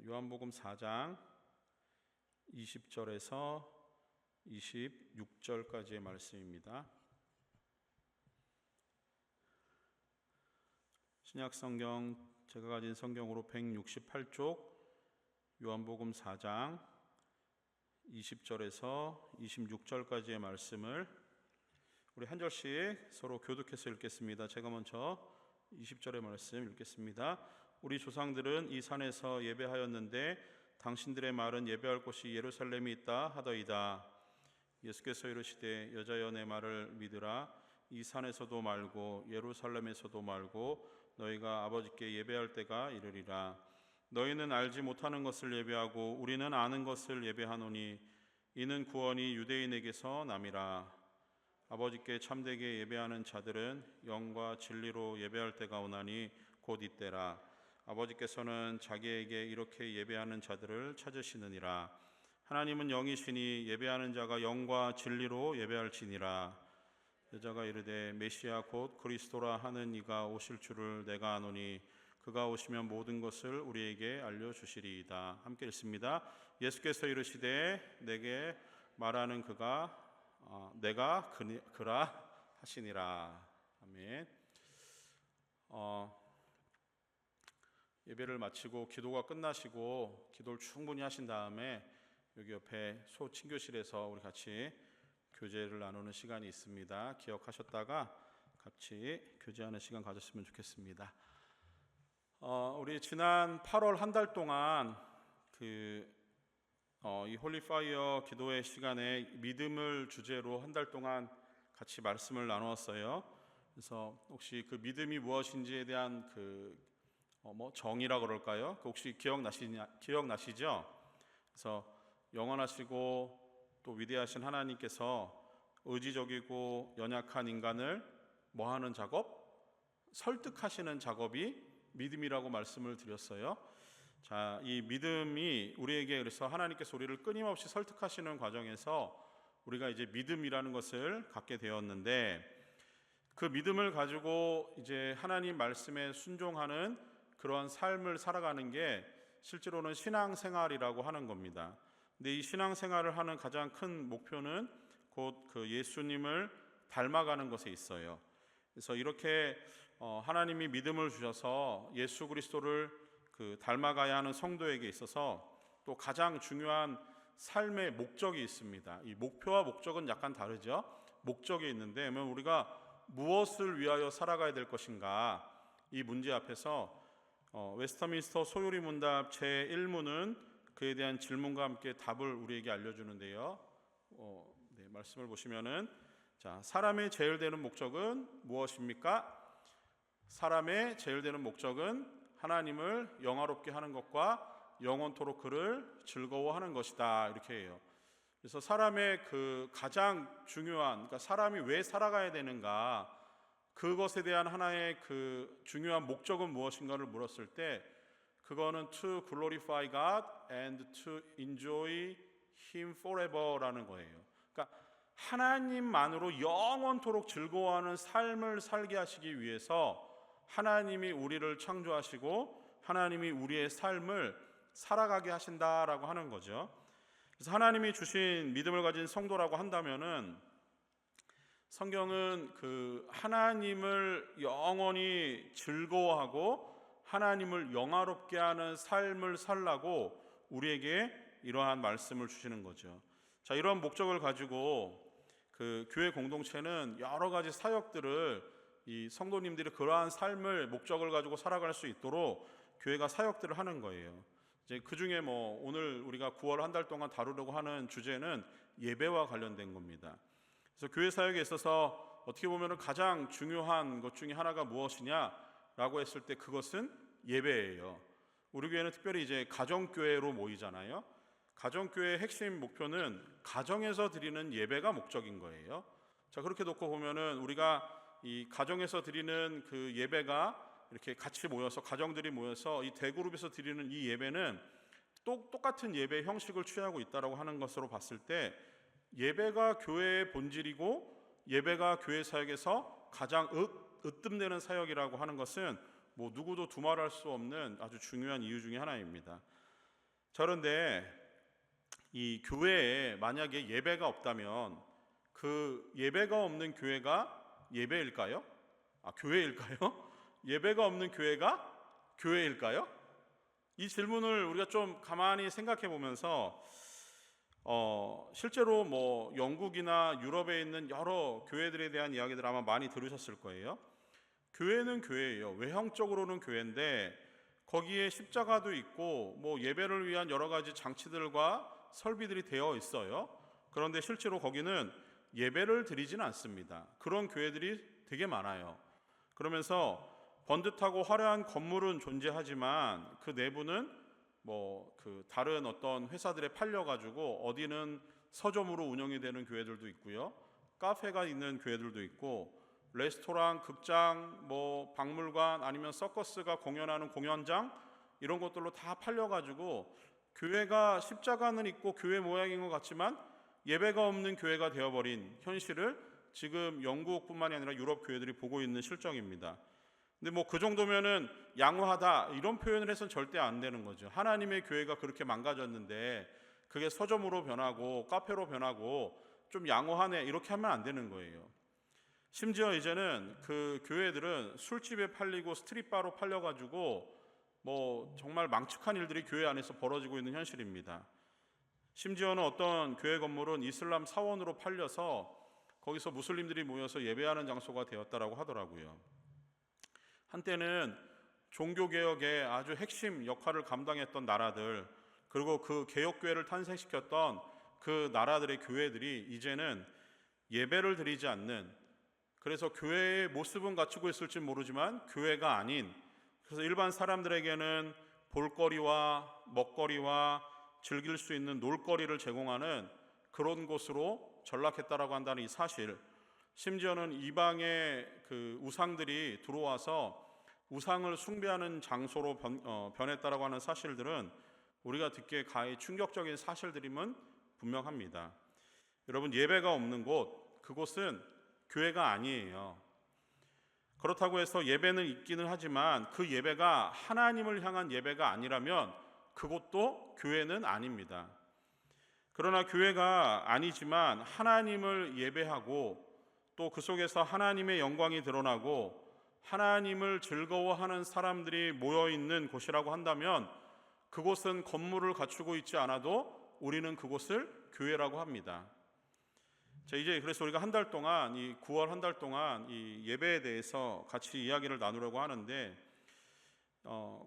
요한복음 4장 20절에서 26절까지의 말씀입니다. 신약성경 제가 가진 성경으로 168쪽 요한복음 4장 20절에서 26절까지의 말씀을 우리 한 절씩 서로 교독해서 읽겠습니다. 제가 먼저 20절의 말씀 읽겠습니다. 우리 조상들은 이 산에서 예배하였는데 당신들의 말은 예배할 곳이 예루살렘이 있다 하더이다. 예수께서 이르시되 여자여 내 말을 믿으라. 이 산에서도 말고 예루살렘에서도 말고 너희가 아버지께 예배할 때가 이르리라. 너희는 알지 못하는 것을 예배하고 우리는 아는 것을 예배하노니 이는 구원이 유대인에게서 남이라. 아버지께 참되게 예배하는 자들은 영과 진리로 예배할 때가 오나니 곧 이때라. 아버지께서는 자기에게 이렇게 예배하는 자들을 찾으시느니라. 하나님은 영이시니 예배하는 자가 영과 진리로 예배할지니라. 여자가 이르되 메시아 곧 그리스도라 하는 이가 오실 줄을 내가 아노니 그가 오시면 모든 것을 우리에게 알려주시리이다. 함께 읽습니다. 예수께서 이르시되 내게 말하는 그가 내가 그라 하시니라. 아멘. 예배를 마치고 기도가 끝나시고 기도를 충분히 하신 다음에 여기 옆에 소친교실에서 우리 같이 교제를 나누는 시간이 있습니다. 기억하셨다가 같이 교제하는 시간 가졌으면 좋겠습니다. 우리 지난 8월 한 달 동안 이 홀리파이어 기도회 시간에 믿음을 주제로 한 달 동안 같이 말씀을 나누었어요. 그래서 혹시 그 믿음이 무엇인지에 대한 정의라 그럴까요? 혹시 기억나시죠? 그래서 영원하시고 또 위대하신 하나님께서 의지적이고 연약한 인간을 뭐하는 작업? 설득하시는 작업이 믿음이라고 말씀을 드렸어요. 자, 이 믿음이 우리에게 그래서 하나님께서 우리를 끊임없이 설득하시는 과정에서 우리가 이제 믿음이라는 것을 갖게 되었는데 그 믿음을 가지고 이제 하나님 말씀에 순종하는 그러한 삶을 살아가는 게 실제로는 신앙생활이라고 하는 겁니다. 근데 이 신앙생활을 하는 가장 큰 목표는 곧 그 예수님을 닮아가는 것에 있어요. 그래서 이렇게 하나님이 믿음을 주셔서 예수 그리스도를 닮아가야 하는 성도에게 있어서 또 가장 중요한 삶의 목적이 있습니다. 이 목표와 목적은 약간 다르죠. 목적이 있는데 우리가 무엇을 위하여 살아가야 될 것인가, 이 문제 앞에서 웨스터민스터 소요리 문답 제1문은 그에 대한 질문과 함께 답을 우리에게 알려주는데요. 말씀을 보시면은 자, 사람의 제일되는 목적은 무엇입니까? 사람의 제일되는 목적은 하나님을 영화롭게 하는 것과 영원토록 그를 즐거워하는 것이다, 이렇게 해요. 그래서 사람의 가장 중요한, 그러니까 사람이 왜 살아가야 되는가, 그것에 대한 하나의 중요한 목적은 무엇인가를 물었을 때 그거는 to glorify God and to enjoy Him forever라는 거예요. 그러니까 하나님만으로 영원토록 즐거워하는 삶을 살게 하시기 위해서 하나님이 우리를 창조하시고 하나님이 우리의 삶을 살아가게 하신다라고 하는 거죠. 그래서 하나님이 주신 믿음을 가진 성도라고 한다면은 성경은 하나님을 영원히 즐거워하고 하나님을 영화롭게 하는 삶을 살라고 우리에게 이러한 말씀을 주시는 거죠. 자, 이러한 목적을 가지고 교회 공동체는 여러 가지 사역들을 이 성도님들이 그러한 삶을 목적을 가지고 살아갈 수 있도록 교회가 사역들을 하는 거예요. 이제 그 중에 오늘 우리가 9월 한 달 동안 다루려고 하는 주제는 예배와 관련된 겁니다. 그래서 교회 사역에 있어서 어떻게 보면 가장 중요한 것 중에 하나가 무엇이냐라고 했을 때 그것은 예배예요. 우리 교회는 특별히 이제 가정교회로 모이잖아요. 가정교회의 핵심 목표는 가정에서 드리는 예배가 목적인 거예요. 자, 그렇게 놓고 보면은 우리가 이 가정에서 드리는 예배가 이렇게 같이 모여서 가정들이 모여서 이 대그룹에서 드리는 이 예배는 똑같은 예배 형식을 취하고 있다라고 하는 것으로 봤을 때 예배가 교회의 본질이고 예배가 교회 사역에서 가장 으뜸되는 사역이라고 하는 것은 누구도 두말할 수 없는 아주 중요한 이유 중에 하나입니다. 그런데 이 교회에 만약에 예배가 없다면 그 예배가 없는 교회가 예배일까요? 교회일까요? 예배가 없는 교회가 교회일까요? 이 질문을 우리가 좀 가만히 생각해 보면서 실제로 뭐 영국이나 유럽에 있는 여러 교회들에 대한 이야기들 아마 많이 들으셨을 거예요. 교회는 교회예요. 외형적으로는 교회인데 거기에 십자가도 있고 뭐 예배를 위한 여러 가지 장치들과 설비들이 되어 있어요. 그런데 실제로 거기는 예배를 드리지는 않습니다. 그런 교회들이 되게 많아요. 그러면서 번듯하고 화려한 건물은 존재하지만 그 내부는 뭐 그 다른 어떤 회사들에 팔려가지고 어디는 서점으로 운영이 되는 교회들도 있고요. 카페가 있는 교회들도 있고 레스토랑, 극장, 뭐 박물관 아니면 서커스가 공연하는 공연장 이런 것들로 다 팔려가지고 교회가 십자가는 있고 교회 모양인 것 같지만 예배가 없는 교회가 되어버린 현실을 지금 영국뿐만이 아니라 유럽 교회들이 보고 있는 실정입니다. 근데 뭐 그 정도면은 양호하다 이런 표현을 해서는 절대 안 되는 거죠. 하나님의 교회가 그렇게 망가졌는데 그게 서점으로 변하고 카페로 변하고 좀 양호하네 이렇게 하면 안 되는 거예요. 심지어 이제는 그 교회들은 술집에 팔리고 스트릿바로 팔려가지고 뭐 정말 망측한 일들이 교회 안에서 벌어지고 있는 현실입니다. 심지어는 어떤 교회 건물은 이슬람 사원으로 팔려서 거기서 무슬림들이 모여서 예배하는 장소가 되었다라고 하더라고요. 한때는 종교개혁의 아주 핵심 역할을 감당했던 나라들, 그리고 그 개혁교회를 탄생시켰던 그 나라들의 교회들이 이제는 예배를 드리지 않는, 그래서 교회의 모습은 갖추고 있을지 모르지만 교회가 아닌, 그래서 일반 사람들에게는 볼거리와 먹거리와 즐길 수 있는 놀거리를 제공하는 그런 곳으로 전락했다라고 한다는 이 사실, 심지어는 이방의 그 우상들이 들어와서 우상을 숭배하는 장소로 변했다라고 하는 사실들은 우리가 듣기에 가히 충격적인 사실들임은 분명합니다. 여러분, 예배가 없는 곳, 그곳은 교회가 아니에요. 그렇다고 해서 예배는 있기는 하지만 그 예배가 하나님을 향한 예배가 아니라면 그것도 교회는 아닙니다. 그러나 교회가 아니지만 하나님을 예배하고 또 그 속에서 하나님의 영광이 드러나고 하나님을 즐거워하는 사람들이 모여있는 곳이라고 한다면 그곳은 건물을 갖추고 있지 않아도 우리는 그곳을 교회라고 합니다. 자, 이제 그래서 우리가 한 달 동안, 이 9월 한 달 동안 이 예배에 대해서 같이 이야기를 나누려고 하는데,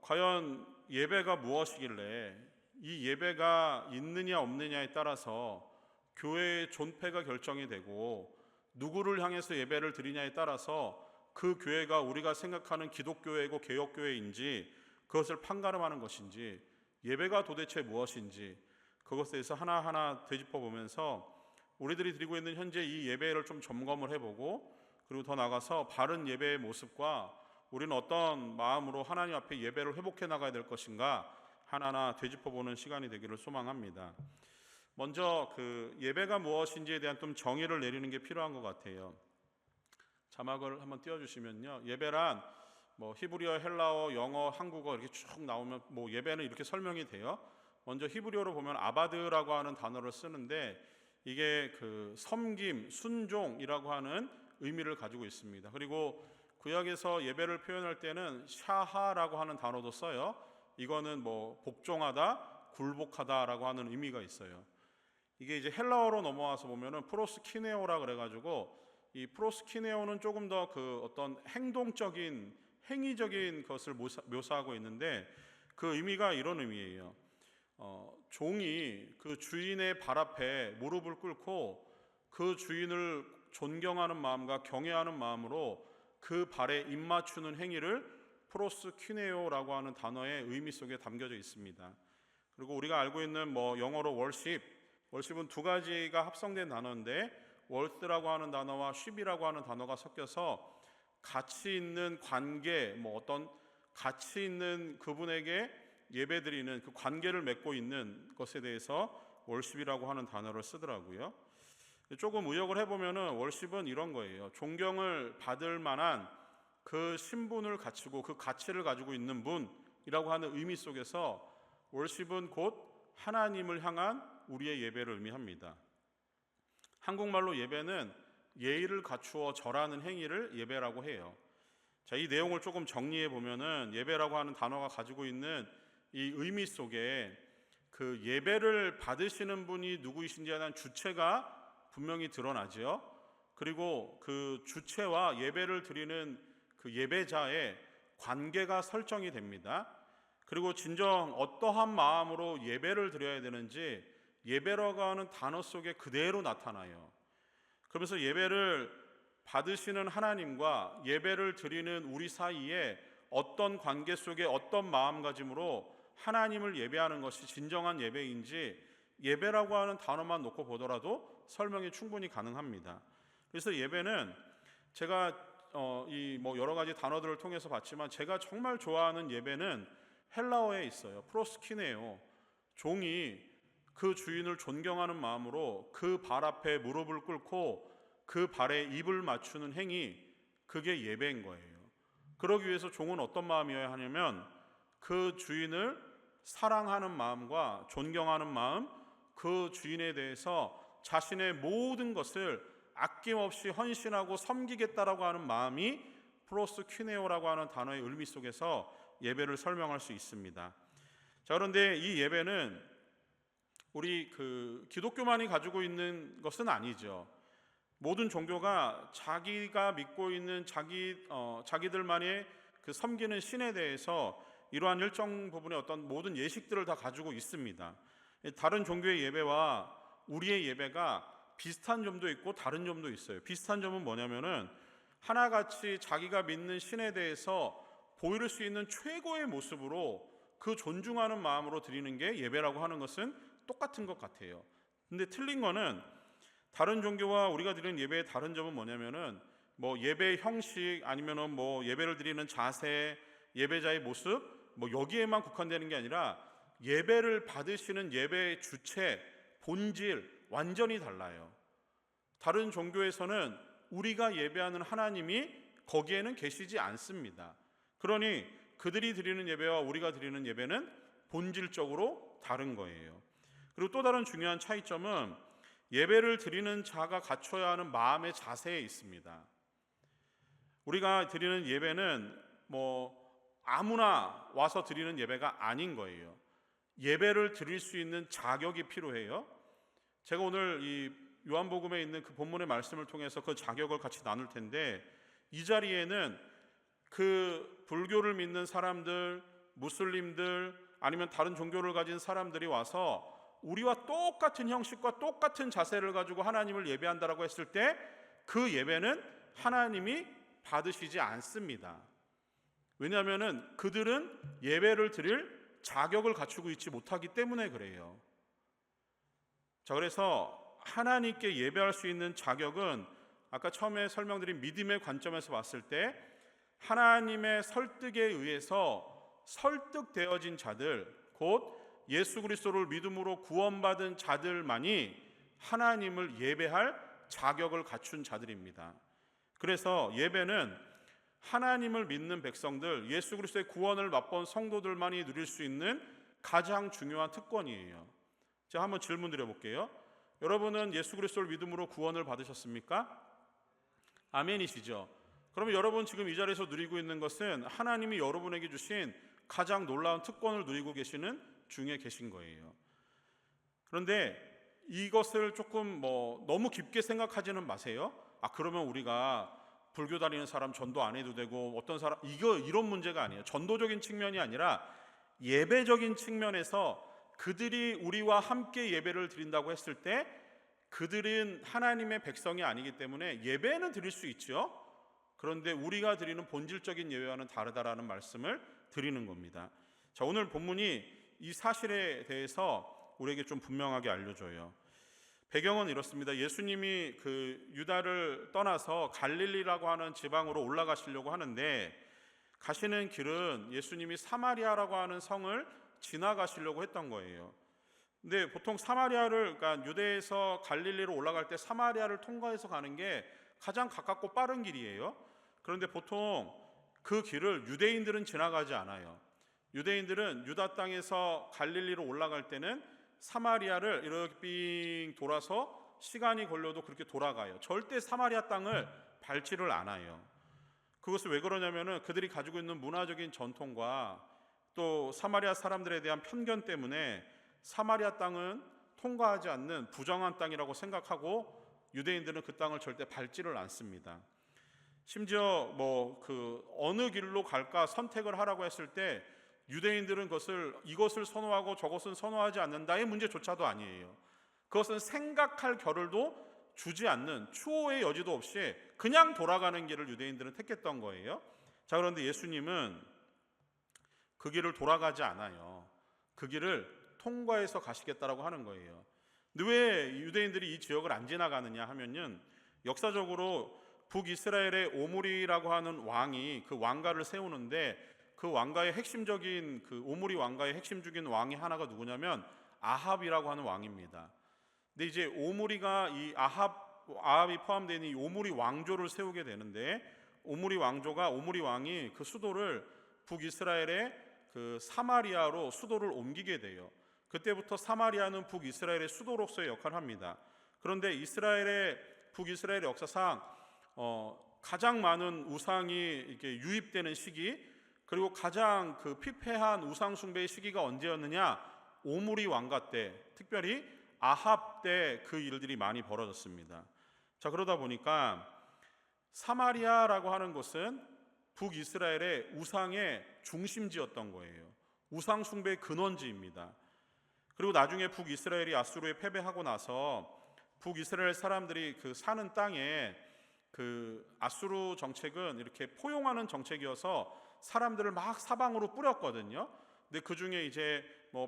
과연 예배가 무엇이길래 이 예배가 있느냐 없느냐에 따라서 교회의 존폐가 결정이 되고 누구를 향해서 예배를 드리냐에 따라서 그 교회가 우리가 생각하는 기독교회이고 개혁교회인지 그것을 판가름하는 것인지, 예배가 도대체 무엇인지 그것에 대해서 하나하나 되짚어 보면서 우리들이 드리고 있는 현재 이 예배를 좀 점검을 해보고, 그리고 더 나아가서 바른 예배의 모습과 우리는 어떤 마음으로 하나님 앞에 예배를 회복해 나가야 될 것인가 하나하나 되짚어보는 시간이 되기를 소망합니다. 먼저 그 예배가 무엇인지에 대한 좀 정의를 내리는 게 필요한 것 같아요. 자막을 한번 띄워주시면요, 예배란 뭐 히브리어, 헬라어, 영어, 한국어 이렇게 쭉 나오면 뭐 예배는 이렇게 설명이 돼요. 먼저 히브리어로 보면 아바드라고 하는 단어를 쓰는데 이게 그 섬김, 순종이라고 하는 의미를 가지고 있습니다. 그리고 구약에서 예배를 표현할 때는 샤하라고 하는 단어도 써요. 이거는 뭐 복종하다, 굴복하다라고 하는 의미가 있어요. 이게 이제 헬라어로 넘어와서 보면은 프로스키네오라 그래가지고 이 프로스키네오는 조금 더 그 어떤 행동적인, 행위적인 것을 묘사하고 있는데 그 의미가 이런 의미예요. 종이 그 주인의 발 앞에 무릎을 꿇고 그 주인을 존경하는 마음과 경외하는 마음으로 그 발에 입맞추는 행위를 프로스키네오라고 하는 단어의 의미 속에 담겨져 있습니다. 그리고 우리가 알고 있는 뭐 영어로 월십은 두 가지가 합성된 단어인데 월스라고 하는 단어와 쉽이라고 하는 단어가 섞여서 가치 있는 관계, 뭐 어떤 가치 있는 그분에게 예배드리는 그 관계를 맺고 있는 것에 대해서 월십이라고 하는 단어를 쓰더라고요. 조금 의역을 해보면은 월십은 이런 거예요. 존경을 받을 만한 그 신분을 갖추고 그 가치를 가지고 있는 분이라고 하는 의미 속에서 월십은 곧 하나님을 향한 우리의 예배를 의미합니다. 한국말로 예배는 예의를 갖추어 절하는 행위를 예배라고 해요. 자, 이 내용을 조금 정리해 보면은 예배라고 하는 단어가 가지고 있는 이 의미 속에 그 예배를 받으시는 분이 누구이신지에 대한 주체가 분명히 드러나지요. 그리고 그 주체와 예배를 드리는 그 예배자의 관계가 설정이 됩니다. 그리고 진정 어떠한 마음으로 예배를 드려야 되는지 예배라고 하는 단어 속에 그대로 나타나요. 그러면서 예배를 받으시는 하나님과 예배를 드리는 우리 사이에 어떤 관계 속에 어떤 마음가짐으로 하나님을 예배하는 것이 진정한 예배인지 예배라고 하는 단어만 놓고 보더라도 설명이 충분히 가능합니다. 그래서 예배는 제가 여러 가지 단어들을 통해서 봤지만 제가 정말 좋아하는 예배는 헬라어에 있어요. 프로스키네요. 종이 그 주인을 존경하는 마음으로 그 발 앞에 무릎을 꿇고 그 발에 입을 맞추는 행위, 그게 예배인 거예요. 그러기 위해서 종은 어떤 마음이어야 하냐면 그 주인을 사랑하는 마음과 존경하는 마음, 그 주인에 대해서 자신의 모든 것을 아낌없이 헌신하고 섬기겠다라고 하는 마음이 프로스퀴네오라고 하는 단어의 의미 속에서 예배를 설명할 수 있습니다. 자, 그런데 이 예배는 우리 기독교만이 가지고 있는 것은 아니죠. 모든 종교가 자기가 믿고 있는 자기들만의 그 섬기는 신에 대해서 이러한 일정 부분의 어떤 모든 예식들을 다 가지고 있습니다. 다른 종교의 예배와 우리의 예배가 비슷한 점도 있고 다른 점도 있어요. 비슷한 점은 뭐냐면은 하나같이 자기가 믿는 신에 대해서 보일 수 있는 최고의 모습으로 그 존중하는 마음으로 드리는 게 예배라고 하는 것은 똑같은 것 같아요. 근데 틀린 거는 다른 종교와 우리가 드리는 예배의 다른 점은 뭐냐면은 예배 형식 아니면은 예배를 드리는 자세, 예배자의 모습 여기에만 국한되는 게 아니라 예배를 받으시는 예배의 주체, 본질 완전히 달라요. 다른 종교에서는 우리가 예배하는 하나님이 거기에는 계시지 않습니다. 그러니 그들이 드리는 예배와 우리가 드리는 예배는 본질적으로 다른 거예요. 그리고 또 다른 중요한 차이점은 예배를 드리는 자가 갖춰야 하는 마음의 자세에 있습니다. 우리가 드리는 예배는 아무나 와서 드리는 예배가 아닌 거예요. 예배를 드릴 수 있는 자격이 필요해요. 제가 오늘 이 요한복음에 있는 그 본문의 말씀을 통해서 그 자격을 같이 나눌 텐데, 이 자리에는 그 불교를 믿는 사람들, 무슬림들 아니면 다른 종교를 가진 사람들이 와서 우리와 똑같은 형식과 똑같은 자세를 가지고 하나님을 예배한다라고 했을 때 그 예배는 하나님이 받으시지 않습니다. 왜냐하면 그들은 예배를 드릴 자격을 갖추고 있지 못하기 때문에 그래요. 자, 그래서 하나님께 예배할 수 있는 자격은 아까 처음에 설명드린 믿음의 관점에서 봤을 때 하나님의 설득에 의해서 설득되어진 자들, 곧 예수 그리스도를 믿음으로 구원받은 자들만이 하나님을 예배할 자격을 갖춘 자들입니다. 그래서 예배는 하나님을 믿는 백성들, 예수 그리스도의 구원을 맛본 성도들만이 누릴 수 있는 가장 중요한 특권이에요. 제가 한번 질문 드려볼게요. 여러분은 예수 그리스도를 믿음으로 구원을 받으셨습니까? 아멘이시죠? 그러면 여러분 지금 이 자리에서 누리고 있는 것은 하나님이 여러분에게 주신 가장 놀라운 특권을 누리고 계시는 중에 계신 거예요. 그런데 이것을 조금 너무 깊게 생각하지는 마세요. 그러면 우리가 불교 다니는 사람 전도 안 해도 되고 어떤 사람 이런 문제가 아니에요. 전도적인 측면이 아니라 예배적인 측면에서 그들이 우리와 함께 예배를 드린다고 했을 때 그들은 하나님의 백성이 아니기 때문에 예배는 드릴 수 있죠. 그런데 우리가 드리는 본질적인 예배와는 다르다라는 말씀을 드리는 겁니다. 자, 오늘 본문이 이 사실에 대해서 우리에게 좀 분명하게 알려줘요. 배경은 이렇습니다. 예수님이 그 유다를 떠나서 갈릴리라고 하는 지방으로 올라가시려고 하는데 가시는 길은 예수님이 사마리아라고 하는 성을 지나가시려고 했던 거예요. 근데 보통 그러니까 유대에서 갈릴리로 올라갈 때 사마리아를 통과해서 가는 게 가장 가깝고 빠른 길이에요. 그런데 보통 그 길을 유대인들은 지나가지 않아요. 유대인들은 유다 땅에서 갈릴리로 올라갈 때는 사마리아를 이렇게 빙 돌아서 시간이 걸려도 그렇게 돌아가요. 절대 사마리아 땅을 밟지를 않아요. 그것은 왜 그러냐면은 그들이 가지고 있는 문화적인 전통과 또 사마리아 사람들에 대한 편견 때문에 사마리아 땅은 통과하지 않는 부정한 땅이라고 생각하고 유대인들은 그 땅을 절대 밟지를 않습니다. 심지어 어느 길로 갈까 선택을 하라고 했을 때 유대인들은 이것을 선호하고 저것은 선호하지 않는다의 문제조차도 아니에요. 그것은 생각할 겨를도 주지 않는, 추호의 여지도 없이 그냥 돌아가는 길을 유대인들은 택했던 거예요. 자, 그런데 예수님은 그 길을 돌아가지 않아요. 그 길을 통과해서 가시겠다라고 하는 거예요. 근데 왜 유대인들이 이 지역을 안 지나가느냐 하면은, 역사적으로 북이스라엘의 오므리라고 하는 왕이 그 왕가를 세우는데, 그 왕가의 핵심적인, 그 오므리 왕가의 핵심적인 왕이 하나가 누구냐면 아합이라고 하는 왕입니다. 근데 이제 오므리가 이 아합이 포함되어 있는 이 오므리 왕조를 세우게 되는데, 오므리 왕이 그 수도를 북이스라엘의 그 사마리아로 수도를 옮기게 돼요. 그때부터 사마리아는 북이스라엘의 수도로서의 역할을 합니다. 그런데 북이스라엘의 역사상 가장 많은 우상이 이렇게 유입되는 시기, 그리고 가장 그 피폐한 우상 숭배의 시기가 언제였느냐? 오므리 왕가 때, 특별히 아합 때 그 일들이 많이 벌어졌습니다. 자, 그러다 보니까 사마리아라고 하는 곳은 북이스라엘의 우상의 중심지였던 거예요. 우상 숭배의 근원지입니다. 그리고 나중에 북이스라엘이 아수르에 패배하고 나서 북이스라엘 사람들이 그 사는 땅에 그 아수르 정책은 이렇게 포용하는 정책이어서 사람들을 막 사방으로 뿌렸거든요. 근데 그 중에 이제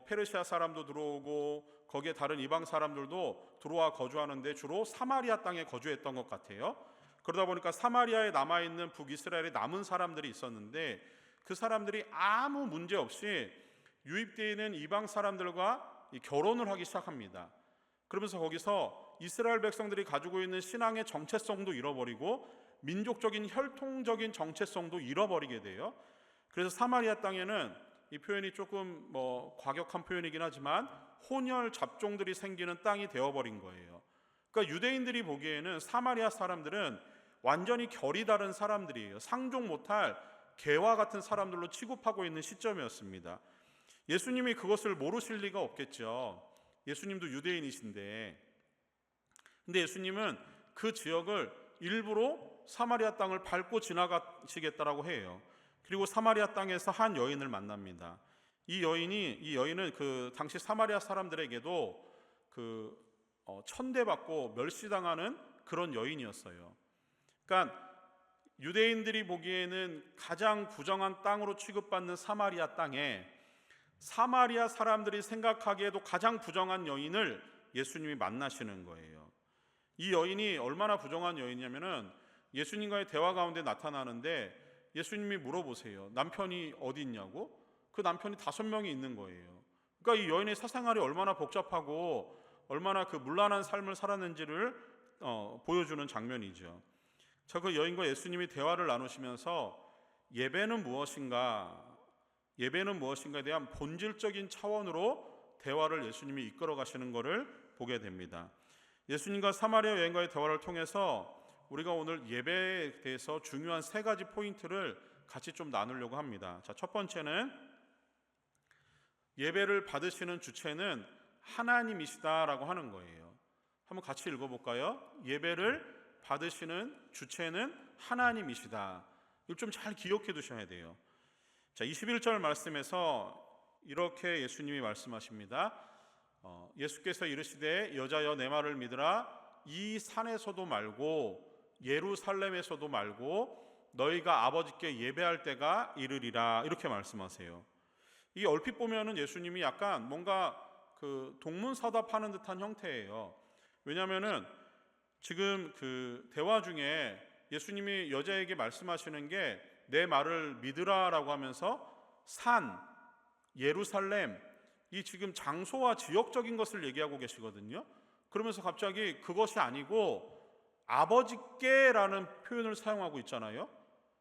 페르시아 사람도 들어오고 거기에 다른 이방 사람들도 들어와 거주하는데 주로 사마리아 땅에 거주했던 것 같아요. 그러다 보니까 사마리아에 남아있는 북이스라엘의 남은 사람들이 있었는데, 그 사람들이 아무 문제 없이 유입되어 있는 이방 사람들과 결혼을 하기 시작합니다. 그러면서 거기서 이스라엘 백성들이 가지고 있는 신앙의 정체성도 잃어버리고 민족적인 혈통적인 정체성도 잃어버리게 돼요. 그래서 사마리아 땅에는, 이 표현이 조금 과격한 표현이긴 하지만, 혼혈 잡종들이 생기는 땅이 되어버린 거예요. 그러니까 유대인들이 보기에는 사마리아 사람들은 완전히 결이 다른 사람들이에요. 상종 못할 개와 같은 사람들로 취급하고 있는 시점이었습니다. 예수님이 그것을 모르실 리가 없겠죠. 예수님도 유대인이신데. 근데 예수님은 그 지역을 일부러 사마리아 땅을 밟고 지나가시겠다라고 해요. 그리고 사마리아 땅에서 한 여인을 만납니다. 이 여인은 그 당시 사마리아 사람들에게도 천대받고 멸시당하는 그런 여인이었어요. 그러니까 유대인들이 보기에는 가장 부정한 땅으로 취급받는 사마리아 땅에 사마리아 사람들이 생각하기에도 가장 부정한 여인을 예수님이 만나시는 거예요. 이 여인이 얼마나 부정한 여인이냐면은, 예수님과의 대화 가운데 나타나는데 예수님이 물어보세요. 남편이 어디 있냐고? 그 남편이 5명이 있는 거예요. 그러니까 이 여인의 사생활이 얼마나 복잡하고 얼마나 그 문란한 삶을 살았는지를 보여주는 장면이죠. 자, 그 여인과 예수님이 대화를 나누시면서 예배는 무엇인가에 대한 본질적인 차원으로 대화를 예수님이 이끌어 가시는 것을 보게 됩니다. 예수님과 사마리아 여인과의 대화를 통해서 우리가 오늘 예배에 대해서 중요한 3가지 포인트를 같이 좀 나누려고 합니다. 자, 첫 번째는 예배를 받으시는 주체는 하나님이시다라고 하는 거예요. 한번 같이 읽어볼까요? 예배를 받으시는 주체는 하나님이시다. 이걸 좀 잘 기억해 두셔야 돼요. 자, 21절 말씀에서 이렇게 예수님이 말씀하십니다. 예수께서 이르시되 여자여 내 말을 믿으라. 이 산에서도 말고 예루살렘에서도 말고 너희가 아버지께 예배할 때가 이르리라. 이렇게 말씀하세요. 이 얼핏 보면은 예수님이 약간 뭔가 그 동문서답하는 듯한 형태예요. 왜냐하면은 지금 그 대화 중에 예수님이 여자에게 말씀하시는 게 내 말을 믿으라라고 하면서 산, 예루살렘, 이 지금 장소와 지역적인 것을 얘기하고 계시거든요. 그러면서 갑자기 그것이 아니고 아버지께라는 표현을 사용하고 있잖아요.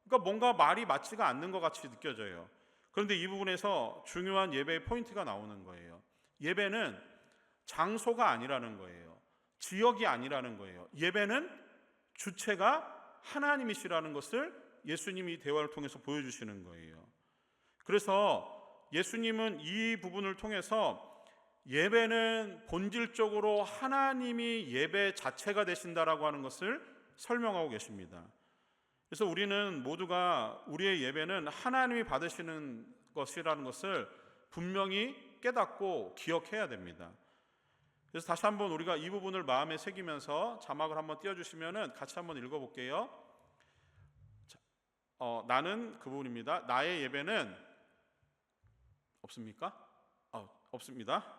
그러니까 뭔가 말이 맞지가 않는 것 같이 느껴져요. 그런데 이 부분에서 중요한 예배의 포인트가 나오는 거예요. 예배는 장소가 아니라는 거예요. 지역이 아니라는 거예요. 예배는 주체가 하나님이시라는 것을 예수님이 대화를 통해서 보여주시는 거예요. 그래서 예수님은 이 부분을 통해서 예배는 본질적으로 하나님이 예배 자체가 되신다라고 하는 것을 설명하고 계십니다. 그래서 우리는 모두가 우리의 예배는 하나님이 받으시는 것이라는 것을 분명히 깨닫고 기억해야 됩니다. 그래서 다시 한번 우리가 이 부분을 마음에 새기면서 자막을 한번 띄워주시면 같이 한번 읽어볼게요. 나는 그 부분입니다. 나의 예배는 없습니까? 없습니다.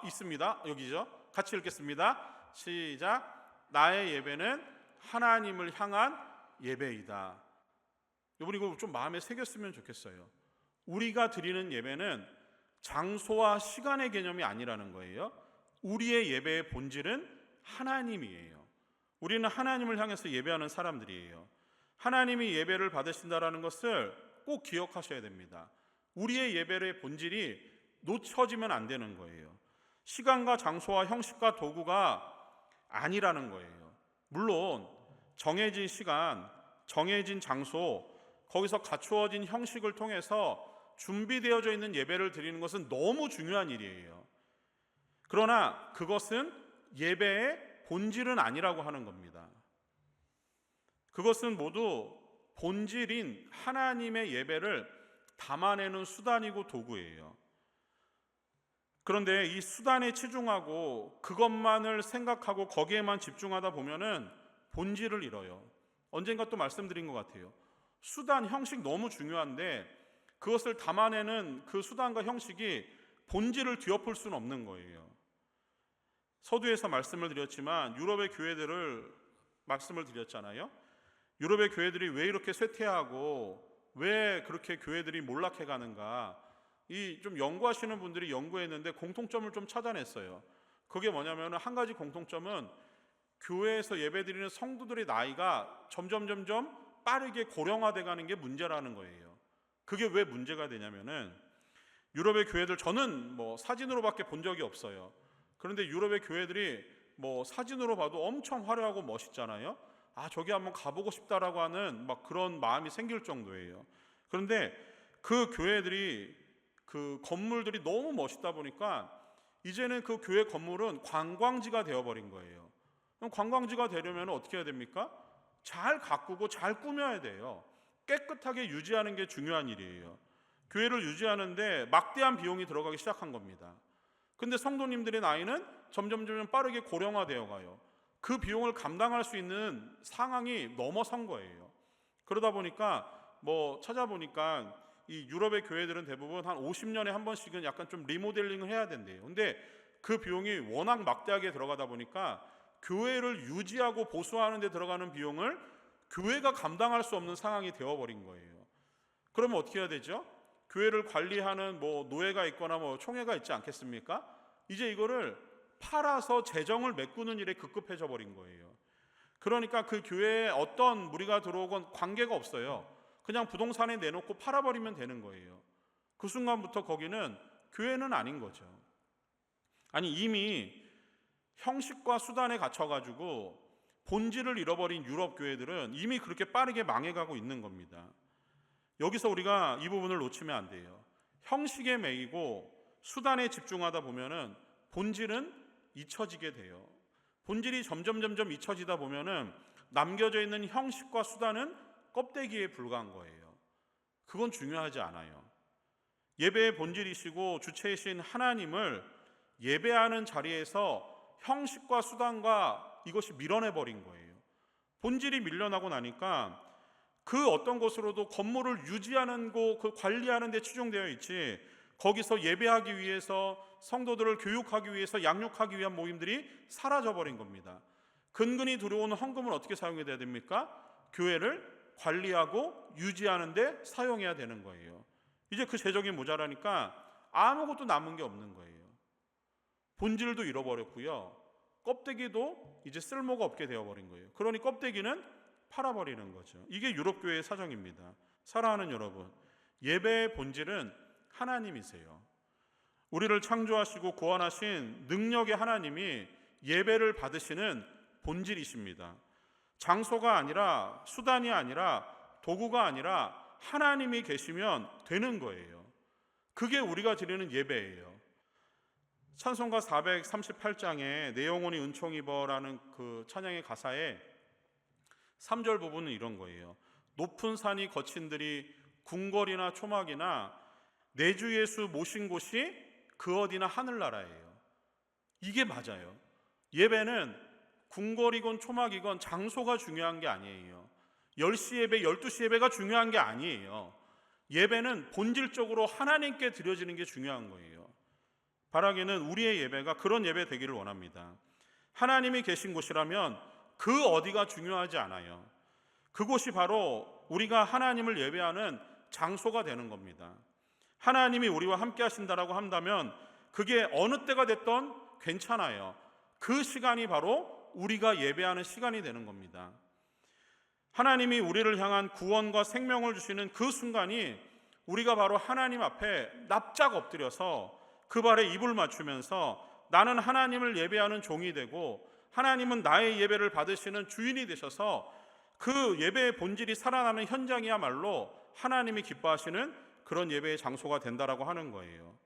있습니다. 여기죠. 같이 읽겠습니다. 시작. 나의 예배는 하나님을 향한 예배이다. 여러분 이거 좀 마음에 새겼으면 좋겠어요. 우리가 드리는 예배는 장소와 시간의 개념이 아니라는 거예요. 우리의 예배의 본질은 하나님이에요. 우리는 하나님을 향해서 예배하는 사람들이에요. 하나님이 예배를 받으신다라는 것을 꼭 기억하셔야 됩니다. 우리의 예배의 본질이 놓쳐지면 안 되는 거예요. 시간과 장소와 형식과 도구가 아니라는 거예요. 물론 정해진 시간, 정해진 장소, 거기서 갖추어진 형식을 통해서 준비되어져 있는 예배를 드리는 것은 너무 중요한 일이에요. 그러나 그것은 예배의 본질은 아니라고 하는 겁니다. 그것은 모두 본질인 하나님의 예배를 담아내는 수단이고 도구예요. 그런데 이 수단에 치중하고 그것만을 생각하고 거기에만 집중하다 보면은 본질을 잃어요. 언젠가 또 말씀드린 것 같아요. 수단, 형식 너무 중요한데 그것을 담아내는 그 수단과 형식이 본질을 뒤엎을 수는 없는 거예요. 서두에서 말씀을 드렸지만 유럽의 교회들을 말씀을 드렸잖아요. 유럽의 교회들이 왜 이렇게 쇠퇴하고 왜 그렇게 교회들이 몰락해 가는가, 이 좀 연구하시는 분들이 연구했는데 공통점을 좀 찾아냈어요. 그게 뭐냐면 한 가지 공통점은 교회에서 예배드리는 성도들의 나이가 점점 빠르게 고령화돼 가는 게 문제라는 거예요. 그게 왜 문제가 되냐면은 유럽의 교회들, 저는 사진으로밖에 본 적이 없어요. 그런데 유럽의 교회들이 사진으로 봐도 엄청 화려하고 멋있잖아요. 저기 한번 가보고 싶다라고 하는 그런 마음이 생길 정도예요. 그런데 그 교회들이, 그 건물들이 너무 멋있다 보니까 이제는 그 교회 건물은 관광지가 되어버린 거예요. 그럼 관광지가 되려면 어떻게 해야 됩니까? 잘 가꾸고 잘 꾸며야 돼요. 깨끗하게 유지하는 게 중요한 일이에요. 교회를 유지하는데 막대한 비용이 들어가기 시작한 겁니다. 근데 성도님들의 나이는 점점 빠르게 고령화되어 가요. 그 비용을 감당할 수 있는 상황이 넘어선 거예요. 그러다 보니까 찾아보니까 이 유럽의 교회들은 대부분 한 50년에 한 번씩은 약간 좀 리모델링을 해야 된대요. 근데 그 비용이 워낙 막대하게 들어가다 보니까 교회를 유지하고 보수하는 데 들어가는 비용을 교회가 감당할 수 없는 상황이 되어버린 거예요. 그러면 어떻게 해야 되죠? 교회를 관리하는 노예가 있거나 총회가 있지 않겠습니까? 이제 이거를 팔아서 재정을 메꾸는 일에 급급해져 버린 거예요. 그러니까 그 교회에 어떤 무리가 들어오건 관계가 없어요. 그냥 부동산에 내놓고 팔아버리면 되는 거예요. 그 순간부터 거기는 교회는 아닌 거죠. 아니, 이미 형식과 수단에 갇혀가지고 본질을 잃어버린 유럽 교회들은 이미 그렇게 빠르게 망해가고 있는 겁니다. 여기서 우리가 이 부분을 놓치면 안 돼요. 형식에 매이고 수단에 집중하다 보면은 본질은 잊혀지게 돼요. 본질이 점점 잊혀지다 보면은 남겨져 있는 형식과 수단은 껍데기에 불과한 거예요. 그건 중요하지 않아요. 예배의 본질이시고 주체이신 하나님을 예배하는 자리에서 형식과 수단과 이것이 밀어내버린 거예요. 본질이 밀려나고 나니까 그 어떤 것으로도 건물을 유지하는 곳, 그 관리하는 데 치중되어 있지, 거기서 예배하기 위해서 성도들을 교육하기 위해서 양육하기 위한 모임들이 사라져버린 겁니다. 근근히 들어오는 헌금은 어떻게 사용해야 됩니까? 교회를 관리하고 유지하는 데 사용해야 되는 거예요. 이제 그 재정이 모자라니까 아무것도 남은 게 없는 거예요. 본질도 잃어버렸고요. 껍데기도 이제 쓸모가 없게 되어버린 거예요. 그러니 껍데기는 팔아버리는 거죠. 이게 유럽교회의 사정입니다. 사랑하는 여러분, 예배의 본질은 하나님이세요. 우리를 창조하시고 구원하신 능력의 하나님이 예배를 받으시는 본질이십니다. 장소가 아니라, 수단이 아니라, 도구가 아니라 하나님이 계시면 되는 거예요. 그게 우리가 드리는 예배예요. 찬송가 438장에 내 영혼이 은총 입어라는 그 찬양의 가사에 3절 부분은 이런 거예요. 높은 산이 거친들이 궁궐이나 초막이나 내 주 예수 모신 곳이 그 어디나 하늘나라예요. 이게 맞아요. 예배는 궁궐이건 초막이건 장소가 중요한 게 아니에요. 10시 예배, 12시 예배가 중요한 게 아니에요. 예배는 본질적으로 하나님께 드려지는 게 중요한 거예요. 바라기는 우리의 예배가 그런 예배 되기를 원합니다. 하나님이 계신 곳이라면 그 어디가 중요하지 않아요. 그곳이 바로 우리가 하나님을 예배하는 장소가 되는 겁니다. 하나님이 우리와 함께 하신다라고 한다면 그게 어느 때가 됐던 괜찮아요. 그 시간이 바로 우리가 예배하는 시간이 되는 겁니다. 하나님이 우리를 향한 구원과 생명을 주시는 그 순간이 우리가 바로 하나님 앞에 납작 엎드려서 그 발에 입을 맞추면서 나는 하나님을 예배하는 종이 되고 하나님은 나의 예배를 받으시는 주인이 되셔서 그 예배의 본질이 살아나는 현장이야말로 하나님이 기뻐하시는 그런 예배의 장소가 된다라고 하는 거예요.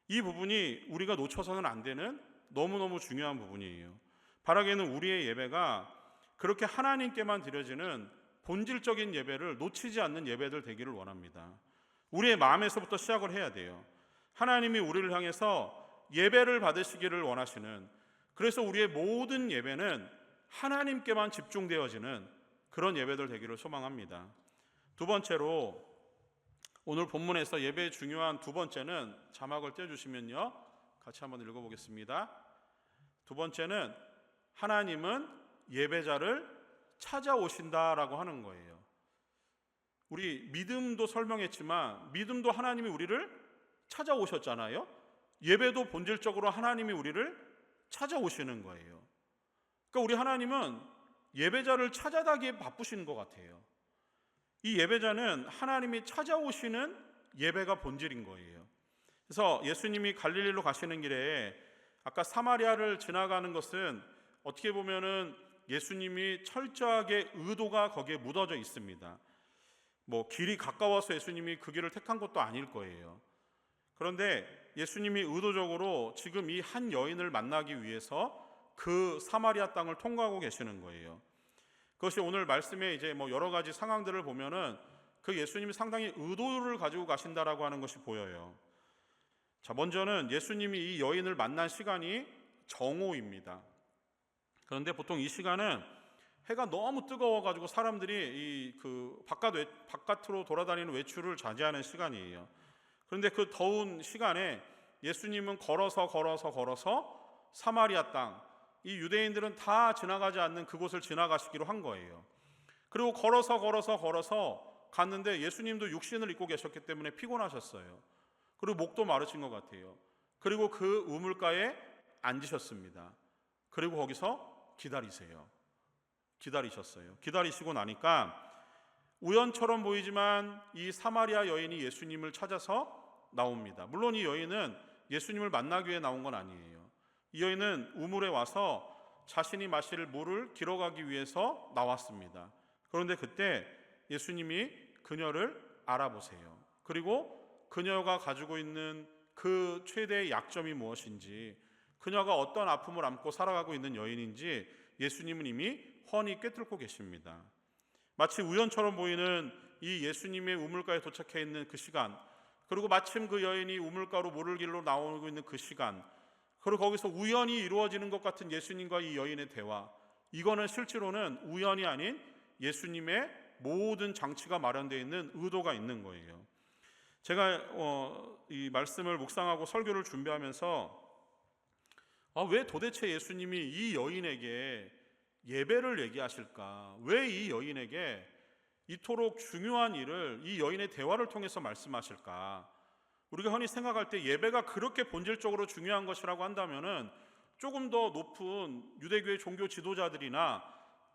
이 부분이 우리가 놓쳐서는 안 되는 너무너무 중요한 부분이에요. 바라기는 우리의 예배가 그렇게 하나님께만 드려지는 본질적인 예배를 놓치지 않는 예배들 되기를 원합니다. 우리의 마음에서부터 시작을 해야 돼요. 하나님이 우리를 향해서 예배를 받으시기를 원하시는, 그래서 우리의 모든 예배는 하나님께만 집중되어지는 그런 예배들 되기를 소망합니다. 두 번째로 오늘 본문에서 예배의 중요한 두 번째는, 자막을 떼주시면요 같이 한번 읽어보겠습니다. 두 번째는 하나님은 예배자를 찾아오신다라고 하는 거예요. 우리 믿음도 설명했지만 믿음도 하나님이 우리를 찾아오셨잖아요. 예배도 본질적으로 하나님이 우리를 찾아오시는 거예요. 그러니까 우리 하나님은 예배자를 찾아다기에 바쁘신 것 같아요. 이 예배자는 하나님이 찾아오시는 예배가 본질인 거예요. 그래서 예수님이 갈릴리로 가시는 길에 아까 사마리아를 지나가는 것은 어떻게 보면은 예수님이 철저하게 의도가 거기에 묻어져 있습니다. 뭐 길이 가까워서 예수님이 그 길을 택한 것도 아닐 거예요. 그런데 예수님이 의도적으로 지금 이 한 여인을 만나기 위해서 그 사마리아 땅을 통과하고 계시는 거예요. 그것이 오늘 말씀에 이제 뭐 여러 가지 상황들을 보면은 그 예수님이 상당히 의도를 가지고 가신다라고 하는 것이 보여요. 자, 먼저는 예수님이 이 여인을 만난 시간이 정오입니다. 그런데 보통 이 시간은 해가 너무 뜨거워가지고 사람들이 바깥으로 돌아다니는 외출을 자제하는 시간이에요. 그런데 그 더운 시간에 예수님은 걸어서 사마리아 땅, 이 유대인들은 다 지나가지 않는 그곳을 지나가시기로 한 거예요. 그리고 걸어서 갔는데 예수님도 육신을 입고 계셨기 때문에 피곤하셨어요. 그리고 목도 마르신 것 같아요. 그리고 그 우물가에 앉으셨습니다. 그리고 거기서 기다리셨어요. 기다리시고 나니까 우연처럼 보이지만 이 사마리아 여인이 예수님을 찾아서 나옵니다. 물론 이 여인은 예수님을 만나기 위해 나온 건 아니에요. 이 여인은 우물에 와서 자신이 마실 물을 길어가기 위해서 나왔습니다. 그런데 그때 예수님이 그녀를 알아보세요. 그리고 그녀가 가지고 있는 그 최대의 약점이 무엇인지, 그녀가 어떤 아픔을 안고 살아가고 있는 여인인지 예수님은 이미 훤히 꿰뚫고 계십니다. 마치 우연처럼 보이는 이 예수님의 우물가에 도착해 있는 그 시간, 그리고 마침 그 여인이 우물가로 물을 길러 나오고 있는 그 시간, 그리고 거기서 우연히 이루어지는 것 같은 예수님과 이 여인의 대화, 이거는 실제로는 우연이 아닌 예수님의 모든 장치가 마련되어 있는 의도가 있는 거예요. 제가 이 말씀을 묵상하고 설교를 준비하면서 왜 도대체 예수님이 이 여인에게 예배를 얘기하실까? 왜 이 여인에게 이토록 중요한 일을 이 여인의 대화를 통해서 말씀하실까? 우리가 흔히 생각할 때 예배가 그렇게 본질적으로 중요한 것이라고 한다면은 조금 더 높은 유대교의 종교 지도자들이나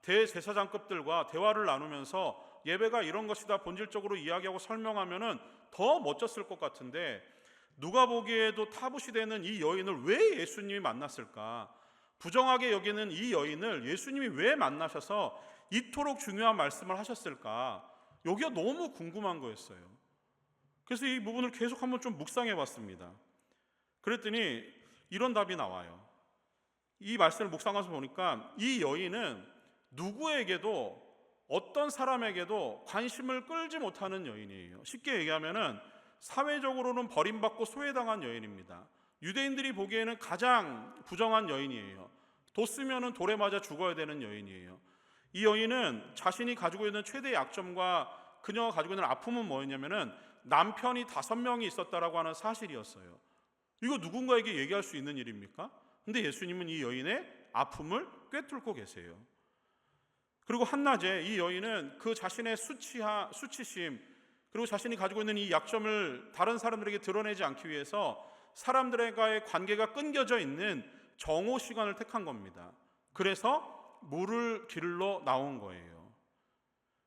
대제사장급들과 대화를 나누면서 예배가 이런 것이다 본질적으로 이야기하고 설명하면은 더 멋졌을 것 같은데, 누가 보기에도 타부시 되는 이 여인을 왜 예수님이 만났을까? 부정하게 여기는 이 여인을 예수님이 왜 만나셔서 이토록 중요한 말씀을 하셨을까? 여기가 너무 궁금한 거였어요. 그래서 이 부분을 계속 한번 좀 묵상해 봤습니다. 그랬더니 이런 답이 나와요. 이 말씀을 묵상해서 보니까 이 여인은 누구에게도, 어떤 사람에게도 관심을 끌지 못하는 여인이에요. 쉽게 얘기하면은 사회적으로는 버림받고 소외당한 여인입니다. 유대인들이 보기에는 가장 부정한 여인이에요. 도 쓰면은 돌에 맞아 죽어야 되는 여인이에요. 이 여인은 자신이 가지고 있는 최대의 약점과 그녀가 가지고 있는 아픔은 뭐였냐면은 남편이 5명이 있었다라고 하는 사실이었어요. 이거 누군가에게 얘기할 수 있는 일입니까? 근데 예수님은 이 여인의 아픔을 꿰뚫고 계세요. 그리고 한낮에 이 여인은 그 자신의 수치심, 그리고 자신이 가지고 있는 이 약점을 다른 사람들에게 드러내지 않기 위해서 사람들과의 관계가 끊겨져 있는 정오 시간을 택한 겁니다. 그래서 물을 길러 나온 거예요.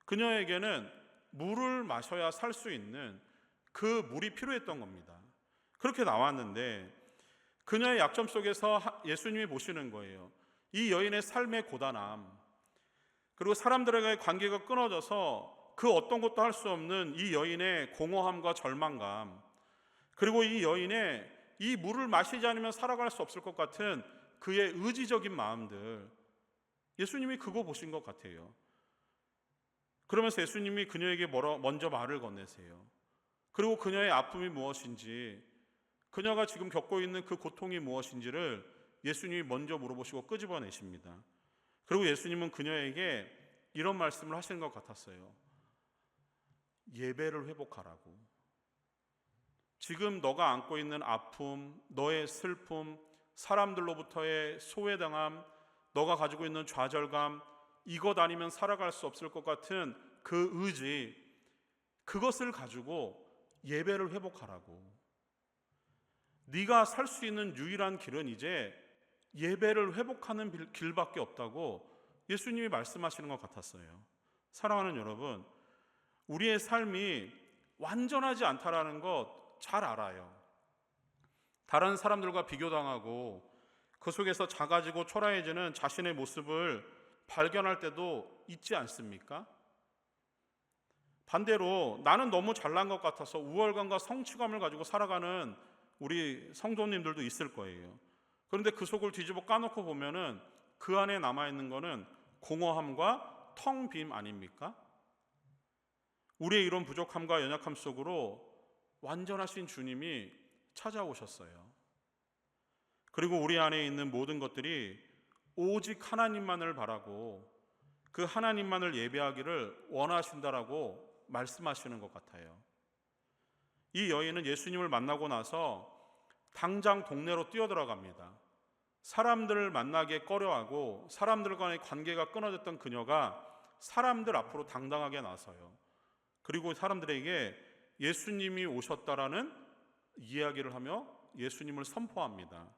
그녀에게는 물을 마셔야 살 수 있는 그 물이 필요했던 겁니다. 그렇게 나왔는데 그녀의 약점 속에서 예수님이 보시는 거예요. 이 여인의 삶의 고단함, 그리고 사람들과의 관계가 끊어져서 그 어떤 것도 할 수 없는 이 여인의 공허함과 절망감, 그리고 이 여인의 이 물을 마시지 않으면 살아갈 수 없을 것 같은 그의 의지적인 마음들, 예수님이 그거 보신 것 같아요. 그러면서 예수님이 그녀에게 먼저 말을 건네세요. 그리고 그녀의 아픔이 무엇인지, 그녀가 지금 겪고 있는 그 고통이 무엇인지를 예수님이 먼저 물어보시고 끄집어내십니다. 그리고 예수님은 그녀에게 이런 말씀을 하시는 것 같았어요. 예배를 회복하라고. 지금 너가 안고 있는 아픔, 너의 슬픔, 사람들로부터의 소외당함, 너가 가지고 있는 좌절감, 이것 아니면 살아갈 수 없을 것 같은 그 의지, 그것을 가지고 예배를 회복하라고. 네가 살 수 있는 유일한 길은 이제 예배를 회복하는 길밖에 없다고 예수님이 말씀하시는 것 같았어요. 사랑하는 여러분, 우리의 삶이 완전하지 않다라는 것 잘 알아요. 다른 사람들과 비교당하고 그 속에서 작아지고 초라해지는 자신의 모습을 발견할 때도 있지 않습니까? 반대로 나는 너무 잘난 것 같아서 우월감과 성취감을 가지고 살아가는 우리 성도님들도 있을 거예요. 그런데 그 속을 뒤집어 까놓고 보면은 그 안에 남아있는 거는 공허함과 텅 빔 아닙니까? 우리의 이런 부족함과 연약함 속으로 완전하신 주님이 찾아오셨어요. 그리고 우리 안에 있는 모든 것들이 오직 하나님만을 바라고 그 하나님만을 예배하기를 원하신다라고 말씀하시는 것 같아요. 이 여인은 예수님을 만나고 나서 당장 동네로 뛰어들어갑니다. 사람들을 만나기에 꺼려하고 사람들과의 관계가 끊어졌던 그녀가 사람들 앞으로 당당하게 나서요. 그리고 사람들에게 예수님이 오셨다라는 이야기를 하며 예수님을 선포합니다.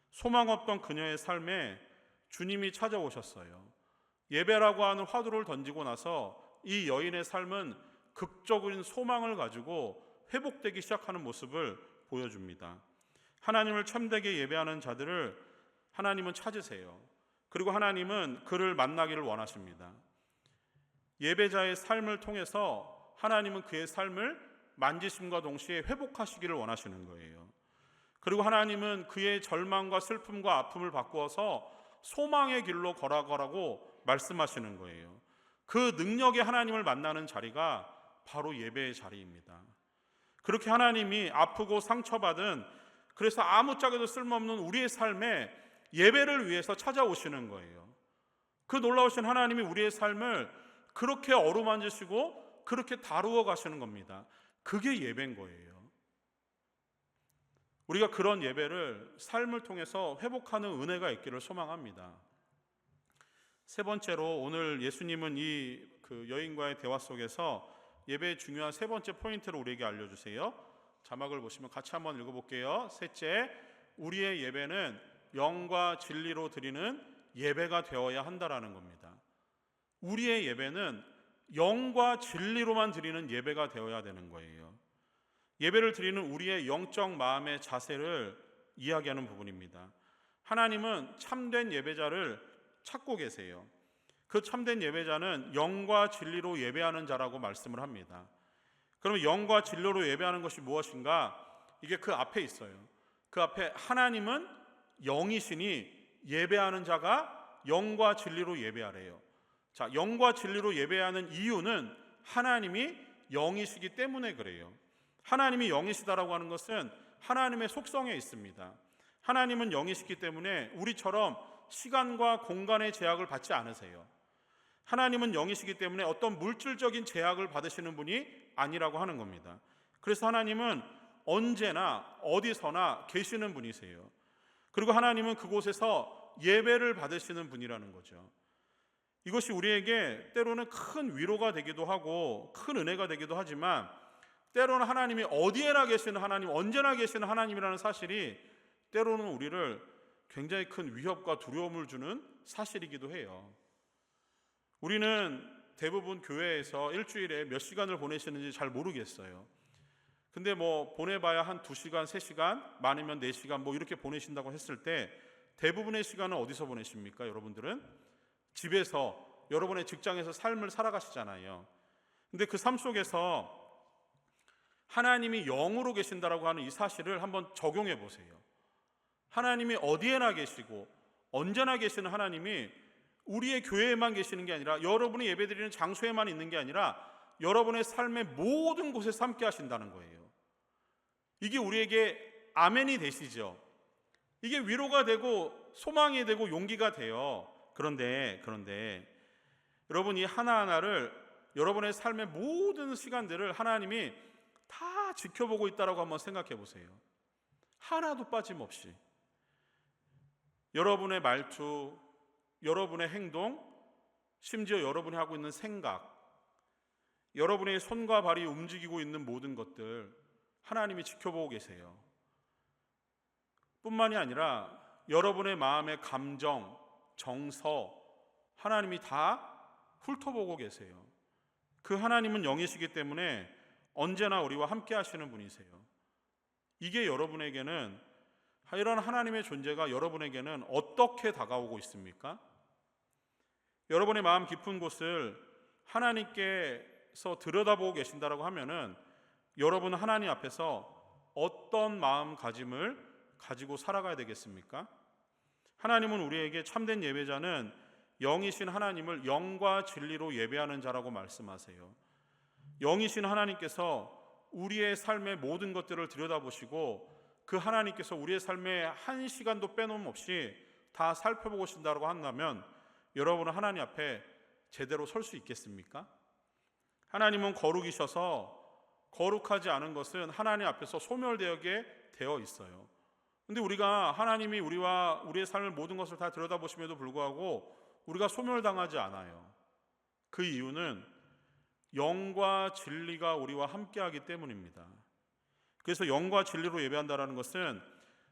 소망 없던 그녀의 삶에 주님이 찾아오셨어요. 예배라고 하는 화두를 던지고 나서 이 여인의 삶은 극적인 소망을 가지고 회복되기 시작하는 모습을 보여줍니다. 하나님을 참되게 예배하는 자들을 하나님은 찾으세요. 그리고 하나님은 그를 만나기를 원하십니다. 예배자의 삶을 통해서 하나님은 그의 삶을 만지심과 동시에 회복하시기를 원하시는 거예요. 그리고 하나님은 그의 절망과 슬픔과 아픔을 바꾸어서 소망의 길로 걸어가라고 말씀하시는 거예요. 그 능력의 하나님을 만나는 자리가 바로 예배의 자리입니다. 그렇게 하나님이 아프고 상처받은, 그래서 아무짝에도 쓸모없는 우리의 삶에 예배를 위해서 찾아오시는 거예요. 그 놀라우신 하나님이 우리의 삶을 그렇게 어루만지시고 그렇게 다루어 가시는 겁니다. 그게 예배인 거예요. 우리가 그런 예배를 삶을 통해서 회복하는 은혜가 있기를 소망합니다. 세 번째로 오늘 예수님은 이 여인과의 대화 속에서 예배의 중요한 세 번째 포인트를 우리에게 알려주세요. 자막을 보시면 같이 한번 읽어볼게요. 셋째, 우리의 예배는 영과 진리로 드리는 예배가 되어야 한다라는 겁니다. 우리의 예배는 영과 진리로만 드리는 예배가 되어야 되는 거예요. 예배를 드리는 우리의 영적 마음의 자세를 이야기하는 부분입니다. 하나님은 참된 예배자를 찾고 계세요. 그 참된 예배자는 영과 진리로 예배하는 자라고 말씀을 합니다. 그러면 영과 진리로 예배하는 것이 무엇인가? 이게 그 앞에 있어요. 그 앞에 하나님은 영이시니 예배하는 자가 영과 진리로 예배하래요. 자, 영과 진리로 예배하는 이유는 하나님이 영이시기 때문에 그래요. 하나님이 영이시다라고 하는 것은 하나님의 속성에 있습니다. 하나님은 영이시기 때문에 우리처럼 시간과 공간의 제약을 받지 않으세요. 하나님은 영이시기 때문에 어떤 물질적인 제약을 받으시는 분이 아니라고 하는 겁니다. 그래서 하나님은 언제나 어디서나 계시는 분이세요. 그리고 하나님은 그곳에서 예배를 받으시는 분이라는 거죠. 이것이 우리에게 때로는 큰 위로가 되기도 하고 큰 은혜가 되기도 하지만, 때로는 하나님이 어디에나 계시는 하나님, 언제나 계시는 하나님이라는 사실이 때로는 우리를 굉장히 큰 위협과 두려움을 주는 사실이기도 해요. 우리는 대부분 교회에서 일주일에 몇 시간을 보내시는지 잘 모르겠어요. 근데 보내봐야 한 2시간, 3시간, 많으면 4시간 이렇게 보내신다고 했을 때 대부분의 시간은 어디서 보내십니까? 여러분들은 집에서, 여러분의 직장에서 삶을 살아가시잖아요. 근데 그 삶 속에서 하나님이 영으로 계신다라고 하는 이 사실을 한번 적용해 보세요. 하나님이 어디에나 계시고 언제나 계시는 하나님이 우리의 교회에만 계시는 게 아니라, 여러분이 예배드리는 장소에만 있는 게 아니라 여러분의 삶의 모든 곳에서 함께 하신다는 거예요. 이게 우리에게 아멘이 되시죠. 이게 위로가 되고 소망이 되고 용기가 돼요. 그런데 여러분, 이 하나하나를, 여러분의 삶의 모든 시간들을 하나님이 다 지켜보고 있다라고 한번 생각해 보세요. 하나도 빠짐없이 여러분의 말투, 여러분의 행동, 심지어 여러분이 하고 있는 생각, 여러분의 손과 발이 움직이고 있는 모든 것들 하나님이 지켜보고 계세요. 뿐만이 아니라 여러분의 마음의 감정, 정서, 하나님이 다 훑어보고 계세요. 그 하나님은 영이시기 때문에 언제나 우리와 함께 하시는 분이세요. 이게 여러분에게는, 이런 하나님의 존재가 여러분에게는 어떻게 다가오고 있습니까? 여러분의 마음 깊은 곳을 하나님께서 들여다보고 계신다라고 하면은 여러분은 하나님 앞에서 어떤 마음가짐을 가지고 살아가야 되겠습니까? 하나님은 우리에게 참된 예배자는 영이신 하나님을 영과 진리로 예배하는 자라고 말씀하세요. 영이신 하나님께서 우리의 삶의 모든 것들을 들여다보시고 그 하나님께서 우리의 삶에 한 시간도 빼놓음 없이 다 살펴보고 계신다고 한다면 여러분은 하나님 앞에 제대로 설 수 있겠습니까? 하나님은 거룩이셔서 거룩하지 않은 것은 하나님 앞에서 소멸되게 되어 있어요. 근데 우리가, 하나님이 우리와 우리의 삶의 모든 것을 다 들여다보심에도 불구하고 우리가 소멸당하지 않아요. 그 이유는 영과 진리가 우리와 함께하기 때문입니다. 그래서 영과 진리로 예배한다는 것은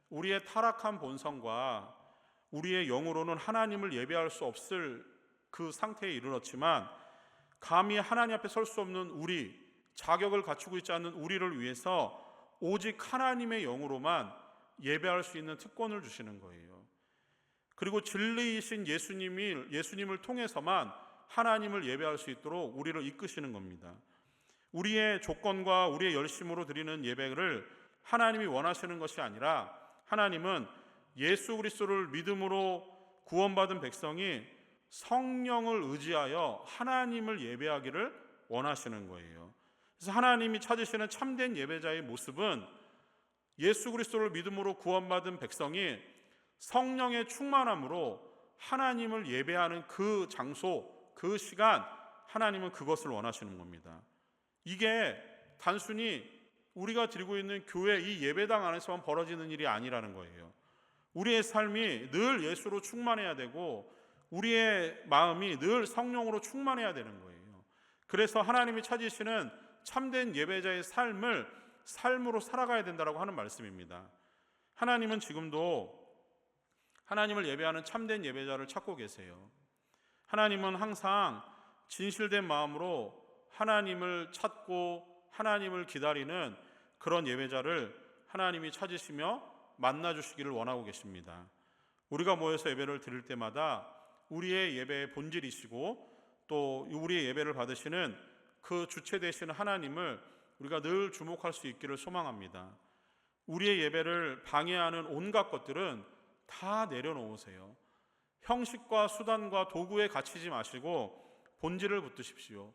우리의 타락한 본성과 우리의 영으로는 하나님을 예배할 수 없을 그 상태에 이르렀지만, 감히 하나님 앞에 설 수 없는 우리, 자격을 갖추고 있지 않는 우리를 위해서 오직 하나님의 영으로만 예배할 수 있는 특권을 주시는 거예요. 그리고 진리이신 예수님을 통해서만 하나님을 예배할 수 있도록 우리를 이끄시는 겁니다. 우리의 조건과 우리의 열심으로 드리는 예배를 하나님이 원하시는 것이 아니라, 하나님은 예수 그리스도를 믿음으로 구원받은 백성이 성령을 의지하여 하나님을 예배하기를 원하시는 거예요. 그래서 하나님이 찾으시는 참된 예배자의 모습은 예수 그리스도를 믿음으로 구원받은 백성이 성령의 충만함으로 하나님을 예배하는 그 장소, 그 시간, 하나님은 그것을 원하시는 겁니다. 이게 단순히 우리가 드리고 있는 교회 이 예배당 안에서만 벌어지는 일이 아니라는 거예요. 우리의 삶이 늘 예수로 충만해야 되고 우리의 마음이 늘 성령으로 충만해야 되는 거예요. 그래서 하나님이 찾으시는 참된 예배자의 삶으로 살아가야 된다고 하는 말씀입니다. 하나님은 지금도 하나님을 예배하는 참된 예배자를 찾고 계세요. 하나님은 항상 진실된 마음으로 하나님을 찾고 하나님을 기다리는 그런 예배자를 하나님이 찾으시며 만나주시기를 원하고 계십니다. 우리가 모여서 예배를 드릴 때마다 우리의 예배의 본질이시고 또 우리의 예배를 받으시는 그 주체 되시는 하나님을 우리가 늘 주목할 수 있기를 소망합니다. 우리의 예배를 방해하는 온갖 것들은 다 내려놓으세요. 형식과 수단과 도구에 갇히지 마시고 본질을 붙드십시오.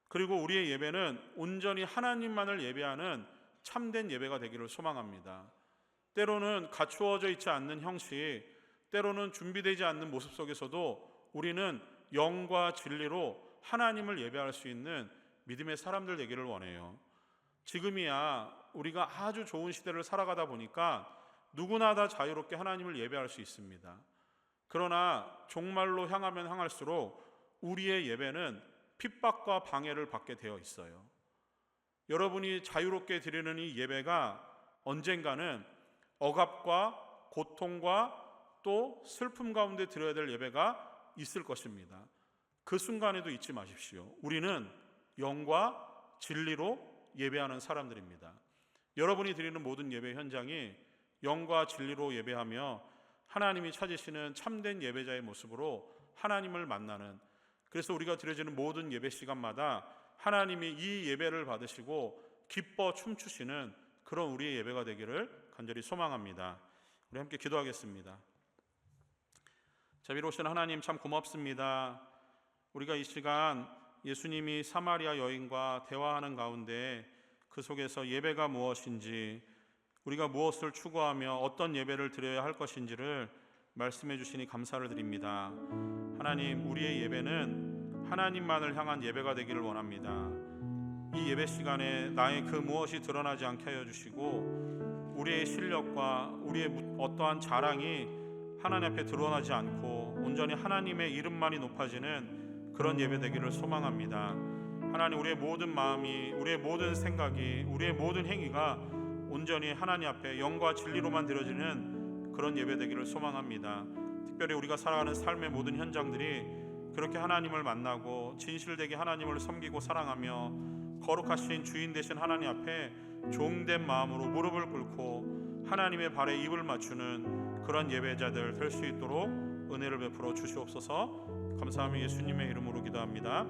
그리고 우리의 예배는 온전히 하나님만을 예배하는 참된 예배가 되기를 소망합니다. 때로는 갖추어져 있지 않는 형식, 때로는 준비되지 않는 모습 속에서도 우리는 영과 진리로 하나님을 예배할 수 있는 믿음의 사람들 되기를 원해요. 지금이야 우리가 아주 좋은 시대를 살아가다 보니까 누구나 다 자유롭게 하나님을 예배할 수 있습니다. 그러나 종말로 향하면 향할수록 우리의 예배는 핍박과 방해를 받게 되어 있어요. 여러분이 자유롭게 드리는 이 예배가 언젠가는 억압과 고통과 또 슬픔 가운데 드려야 될 예배가 있을 것입니다. 그 순간에도 잊지 마십시오. 우리는 영과 진리로 예배하는 사람들입니다. 여러분이 드리는 모든 예배 현장이 영과 진리로 예배하며 하나님이 찾으시는 참된 예배자의 모습으로 하나님을 만나는, 그래서 우리가 드려지는 모든 예배 시간마다 하나님이 이 예배를 받으시고 기뻐 춤추시는 그런 우리의 예배가 되기를 간절히 소망합니다. 우리 함께 기도하겠습니다. 자비로우신 하나님, 참 고맙습니다. 우리가 이 시간 예수님이 사마리아 여인과 대화하는 가운데 그 속에서 예배가 무엇인지, 우리가 무엇을 추구하며 어떤 예배를 드려야 할 것인지를 말씀해 주시니 감사를 드립니다. 하나님, 우리의 예배는 하나님만을 향한 예배가 되기를 원합니다. 이 예배 시간에 나의 그 무엇이 드러나지 않게 하여 주시고 우리의 실력과 우리의 어떠한 자랑이 하나님 앞에 드러나지 않고 온전히 하나님의 이름만이 높아지는 그런 예배 되기를 소망합니다. 하나님, 우리의 모든 마음이, 우리의 모든 생각이, 우리의 모든 행위가 온전히 하나님 앞에 영과 진리로만 드려지는 그런 예배 되기를 소망합니다. 특별히 우리가 살아가는 삶의 모든 현장들이 그렇게 하나님을 만나고 진실되게 하나님을 섬기고 사랑하며 거룩하신 주인 되신 하나님 앞에 종된 마음으로 무릎을 꿇고 하나님의 발에 입을 맞추는 그런 예배자들 될 수 있도록 은혜를 베풀어 주시옵소서. 감사하며 예수님의 이름으로 기도합니다.